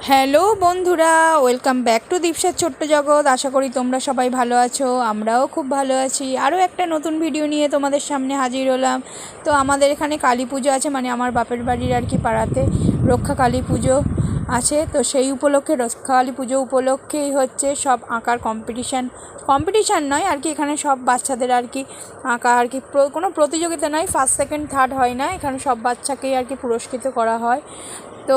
Hello বন্ধুরা, welcome back to দীপসার ছোট্ট জগৎ। আশা করি তোমরা সবাই ভালো আছো, আমরাও খুব ভালো আছি। আরও একটা নতুন ভিডিও নিয়ে তোমাদের সামনে হাজির হলাম। তো আমাদের এখানে কালী পুজো আছে, মানে আমার বাপের বাড়ির আর কি পাড়াতে রক্ষা কালী পুজো আছে। তো সেই উপলক্ষে রক্ষা কালী পুজো উপলক্ষেই হচ্ছে সব আঁকার কম্পিটিশান নয় আর কি, এখানে সব বাচ্চাদের আর কি আঁকা আর কি কোনো প্রতিযোগিতা নয়, ফার্স্ট সেকেন্ড থার্ড হয় না, এখানে সব বাচ্চাকেই আর কি পুরস্কৃত করা হয়। তো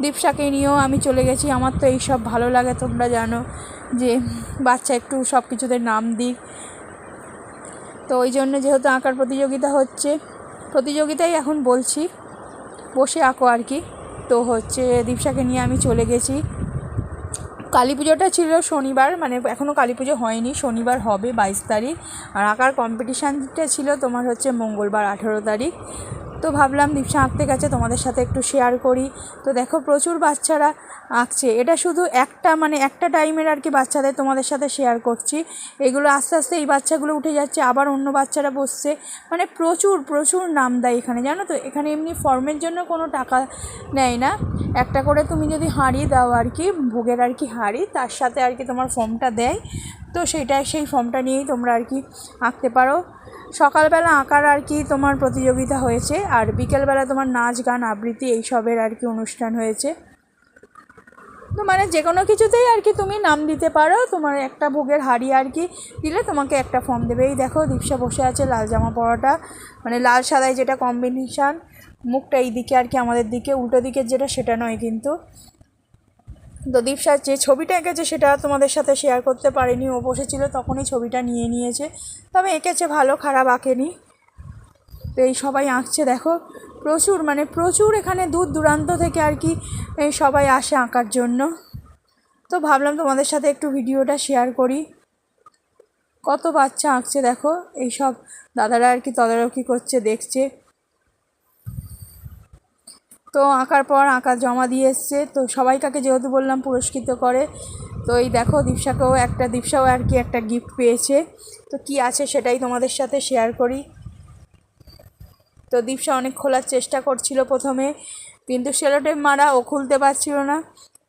দীপসাকে নিয়েও আমি চলে গেছি। আমার তো এইসব ভালো লাগে, তোমরা জানো যে বাচ্চা একটু সব কিছুতে নাম দিক। তো ওই জন্য যেহেতু আঁকার প্রতিযোগিতা হচ্ছে, প্রতিযোগিতাই এখন বলছি, বসে আঁকো আর কি। তো হচ্ছে দীপসাকে নিয়ে আমি চলে গেছি। কালী পুজোটা ছিল শনিবার, মানে এখনও কালী পুজো হয়নি, শনিবার হবে 22 তারিখ। আর আঁকার কম্পিটিশানটা ছিল তোমার হচ্ছে মঙ্গলবার 18 তারিখ। তো ভাবলাম দীপসা আঁকতে গেছে, তোমাদের সাথে একটু শেয়ার করি। তো দেখো প্রচুর বাচ্চারা আঁকছে, এটা শুধু একটা টাইমের আর কি বাচ্চাদের তোমাদের সাথে শেয়ার করছি। এগুলো আস্তে আস্তে এই বাচ্চাগুলো উঠে যাচ্ছে, আবার অন্য বাচ্চারা বসছে, মানে প্রচুর নাম দেয় এখানে, জানো তো। এখানে এমনি ফর্মের জন্য কোনো টাকা নেয় না, একটা করে তুমি যদি হাঁড়ি দাও আর কি, ভোগের আর কি হাঁড়ি, তার সাথে আর কি তোমার ফর্মটা দেয়। তো সেই ফর্মটা নিয়েই তোমরা আর কি আঁকতে পারো। সকালবেলা আঁকার আর কি তোমার প্রতিযোগিতা হয়েছে, আর বিকেলবেলা তোমার নাচ গান আবৃত্তি এইসবের আর কি অনুষ্ঠান হয়েছে। তো মানে যে কোনো কিছুতেই আর কি তুমি নাম দিতে পারো, তোমার একটা ভোগের হাঁড়ি আর কি দিলে তোমাকে একটা ফর্ম দেবে। এই দেখো দীপসা বসে আছে লাল জামা পরাটা, মানে লাল সাদায় যেটা কম্বিনেশান, মুখটা এই দিকে আর কি আমাদের দিকে, উল্টো দিকের যেটা সেটা নয় কিন্তু। তো দীপসার যে ছবিটা এঁকেছে সেটা তোমাদের সাথে শেয়ার করতে পারিনি, ও বসেছিল তখনই ছবিটা নিয়ে নিয়েছে, তবে এঁকেছে ভালো, খারাপ আঁকেনি। তো এই সবাই আঁকছে দেখো, প্রচুর এখানে দূর দূরান্ত থেকে আর কি সবাই আসে আঁকার জন্য। তো ভাবলাম তোমাদের সাথে একটু ভিডিওটা শেয়ার করি। কত বাচ্চা আঁকছে দেখো, এই সব দাদারা আর কি তদারকি করছে, দেখছে। তো আঁকার পর আঁকা জমা দিয়ে এসছে, তো সবাইকাকে যেহেতু বললাম পুরস্কৃত করে। তো এই দেখো দীপসাও আর কি একটা গিফট পেয়েছে। তো কি আছে সেটাই তোমাদের সাথে শেয়ার করি। তো দীপসা অনেক খোলার চেষ্টা করছিল প্রথমে, কিন্তু সেলোটেপ মারা ও খুলতে পারছিল না।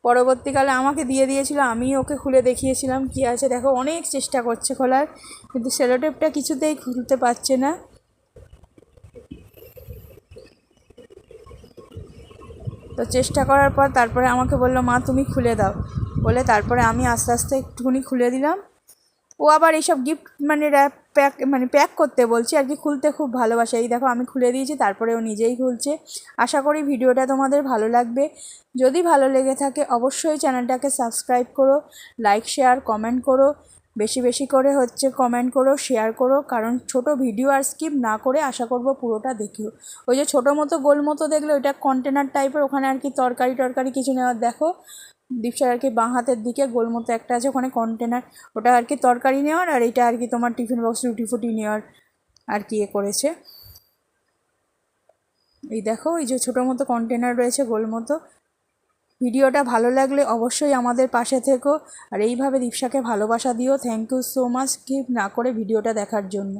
পরবর্তীকালে আমাকে দিয়ে দিয়েছিল, আমি ওকে খুলে দেখিয়েছিলাম কি আছে। দেখো অনেক চেষ্টা করছে খোলার, কিন্তু সেলোটেপটা কিছুতেই খুলতে পারছে না। তো চেষ্টা করার পর তারপরে আমাকে বললো, মা তুমি খুলে দাও, বলে তারপরে আমি আস্তে আস্তে একটুখানি খুলে দিলাম। ও আবার এইসব গিফট প্যাক করতে বলছি আর কি, খুলতে খুব ভালোবাসে। এই দেখো আমি খুলে দিয়েছি, তারপরে ও নিজেই খুলছে। আশা করি ভিডিওটা তোমাদের ভালো লাগবে। যদি ভালো লেগে থাকে অবশ্যই চ্যানেলটাকে সাবস্ক্রাইব করো, লাইক শেয়ার কমেন্ট করো, বেশি বেশি করে হচ্ছে কমেন্ট করো, শেয়ার করো, কারণ ছোট ভিডিও আর স্কিপ না করে আশা করব পুরোটা দেখিও। ওই যে ছোটো মতো গোল মতো দেখলে ওইটা কন্টেনার টাইপের, ওখানে আর কি তরকারি কিছু নেওয়ার। দেখো দীপসার আর কি বাঁ হাতের দিকে গোল মতো একটা আছে, ওখানে কন্টেনার, ওটা আর কি তরকারি নেওয়ার, আর এটা আর কি তোমার টিফিন বক্স রুটি ফুটি নেওয়ার আর কি করেছে। এই দেখো এই যে ছোটো মতো কন্টেনার রয়েছে গোল মতো। ভিডিওটা ভালো লাগলে অবশ্যই আমাদের পাশে থেকো, আর এইভাবে দীপসাকে ভালোবাসা দিও। Thank you so much skip না করে ভিডিওটা দেখার জন্য।